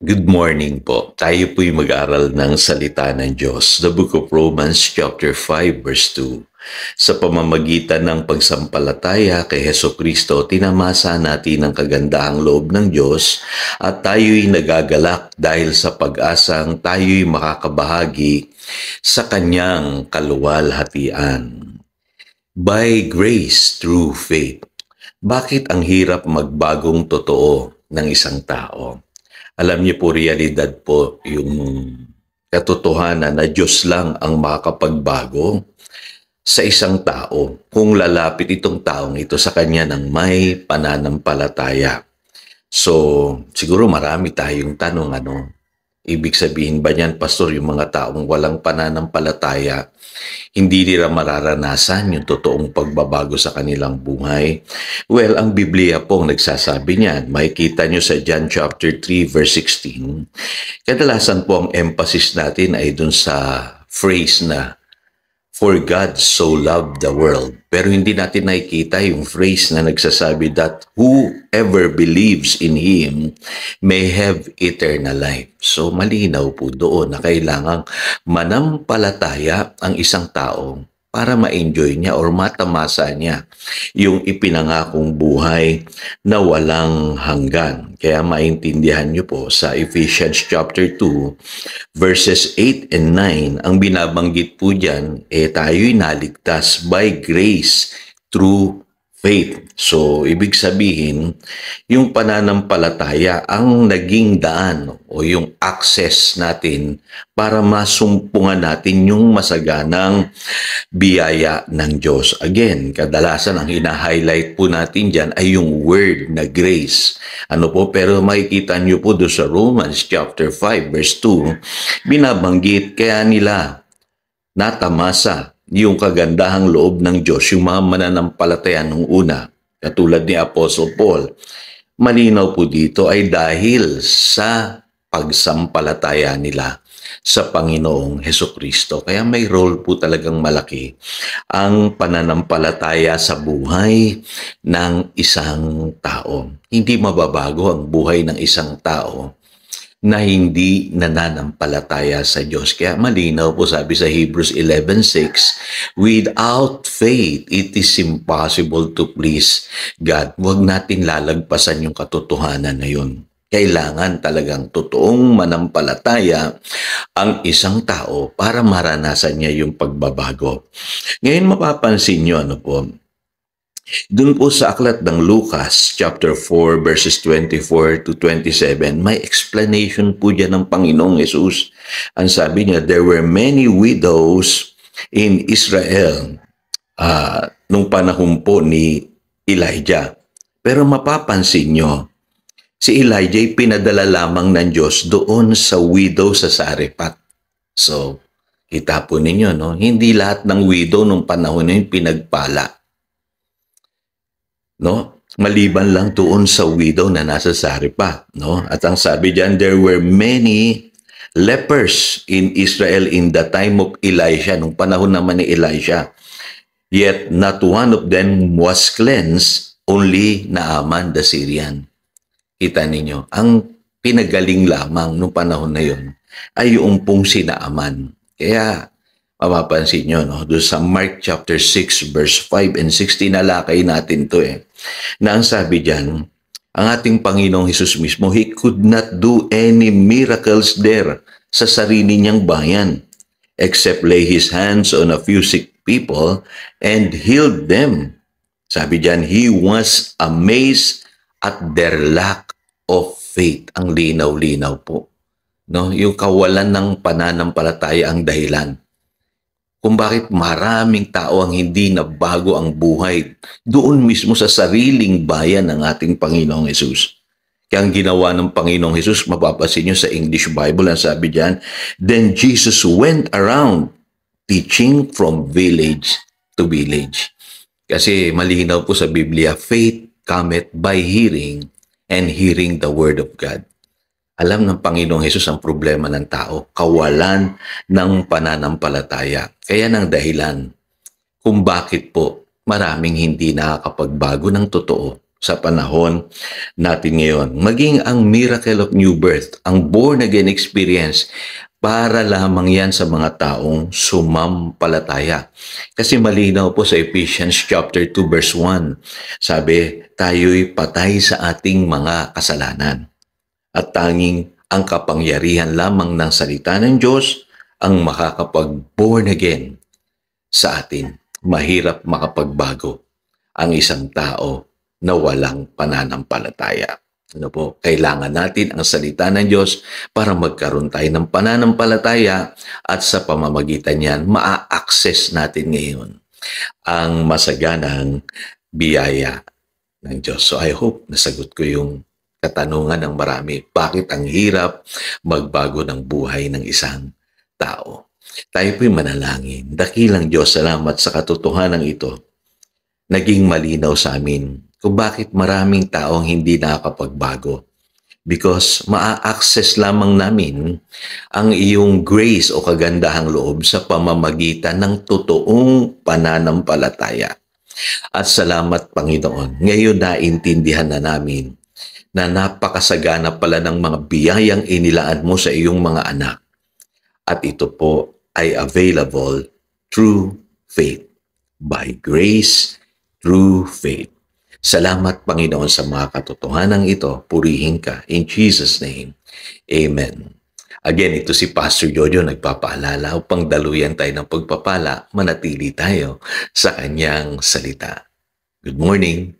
Good morning po. Tayo po'y mag-aral ng salita ng Diyos. The Book of Romans chapter 5 verse 2. Sa pamamagitan ng pagsampalataya kay Hesukristo, tinamasa natin ang kagandahang loob ng Diyos at tayo'y nagagalak dahil sa pag-asang tayo'y makakabahagi sa kanyang kaluwalhatian. By grace through faith. Bakit ang hirap magbagong totoo ng isang tao? Alam niyo po, realidad po yung katotohanan na Diyos lang ang makakapagbago sa isang tao kung lalapit itong taong ito sa kanya ng may pananampalataya. So, siguro marami tayong tanong, ibig sabihin ba niyan, Pastor, yung mga taong walang pananampalataya, hindi nila mararanasan yung totoong pagbabago sa kanilang buhay? Well, ang Biblia po ang nagsasabi niyan. Makikita nyo sa John chapter 3 verse 16. Kadalasan po ang emphasis natin ay dun sa phrase na "For God so loved the world." Pero hindi natin nakikita yung phrase na nagsasabi that whoever believes in Him may have eternal life. So malinaw po doon na kailangang manampalataya ang isang tao para ma-enjoy niya or matamasa niya yung ipinangakong buhay na walang hanggan. Kaya maintindihan niyo po sa Ephesians chapter 2 verses 8 and 9, ang binabanggit po dyan, tayo'y naligtas by grace through faith. So, ibig sabihin, yung pananampalataya ang naging daan o yung access natin para masumpungan natin yung masaganang biyaya ng Diyos. Again, kadalasan ang hina-highlight po natin dyan ay yung word na grace. Pero makikita nyo po doon sa Romans chapter 5 verse 2, binabanggit kaya nila natamasa yung kagandahang loob ng Diyos, yung mga mananampalataya nung una, katulad ni Apostle Paul. Malinaw po dito ay dahil sa pagsampalataya nila sa Panginoong Hesukristo. Kaya may role po talagang malaki ang pananampalataya sa buhay ng isang tao. Hindi mababago ang buhay ng isang tao na hindi nananampalataya sa Diyos. Kaya malinaw po sabi sa Hebrews 11:6, without faith, it is impossible to please God. Huwag natin lalagpasan yung katotohanan na yun. Kailangan talagang totoong manampalataya ang isang tao para maranasan niya yung pagbabago. Ngayon mapapansin nyo, doon po sa aklat ng Lucas, chapter 4, verses 24 to 27, may explanation po dyan ng Panginoong Yesus. Ang sabi niya, there were many widows in Israel nung panahon po ni Elijah. Pero mapapansin nyo, si Elijah ay pinadala lamang ng Diyos doon sa widow sa Sarephat. So, kita po ninyo, hindi lahat ng widow nung panahon na yun pinagpala. Maliban lang doon sa widow na nasa Sarephat. At ang sabi diyan, there were many lepers in Israel in the time of Elisha, nung panahon naman ni Elisha. Yet not one of them was cleansed, only Naaman the Syrian. Kita ninyo, ang pinagaling lamang nung panahon na yon ay yung pong si Naaman. Kaya mapapansin nyo, doon sa Mark chapter 6 verse 5 and 6, tinalakay natin to na ang sabi dyan, ang ating Panginoong Hesus mismo, He could not do any miracles there sa sarili niyang bayan except lay His hands on a few sick people and healed them. Sabi dyan, He was amazed at their lack of faith. Ang linaw-linaw po. Yung kawalan ng pananampalataya ang dahilan kung bakit maraming tao ang hindi nabago ang buhay doon mismo sa sariling bayan ng ating Panginoong Hesus. Kaya ang ginawa ng Panginoong Hesus, mapapasin nyo sa English Bible, ang sabi dyan, then Jesus went around teaching from village to village. Kasi malinaw po sa Biblia, faith cometh by hearing and hearing the word of God. Alam ng Panginoong Hesus ang problema ng tao, kawalan ng pananampalataya. Kaya ng dahilan kung bakit po maraming hindi nakakapagbago ng totoo sa panahon natin ngayon. Maging ang miracle of new birth, ang born again experience, para lamang yan sa mga taong sumampalataya. Kasi malinaw po sa Ephesians chapter 2 verse 1, sabi, tayo'y patay sa ating mga kasalanan. At tanging ang kapangyarihan lamang ng salita ng Diyos ang makakapag-born again sa atin. Mahirap makapagbago ang isang tao na walang pananampalataya. Ano po? Kailangan natin ang salita ng Diyos para magkaroon tayo ng pananampalataya at sa pamamagitan niyan, maa-access natin ngayon ang masaganang biyaya ng Diyos. So I hope nasagot ko yung katanungan ng marami. Bakit ang hirap magbago ng buhay ng isang tao? Tayo po'y manalangin. Dakilang Diyos, salamat sa katotohanan ito. Naging malinaw sa amin kung bakit maraming taong hindi nakakapagbago. Because maa-access lamang namin ang iyong grace o kagandahang loob sa pamamagitan ng totoong pananampalataya. At salamat, Panginoon, ngayon naintindihan na namin na napakasagana pala ng mga biyayang inilaan mo sa iyong mga anak. At ito po ay available through faith. By grace, through faith. Salamat, Panginoon, sa mga katotohanan ito. Purihin ka. In Jesus' name, Amen. Again, ito si Pastor Jojo nagpapaalala upang daluyan tayo ng pagpapala, manatili tayo sa kanyang salita. Good morning.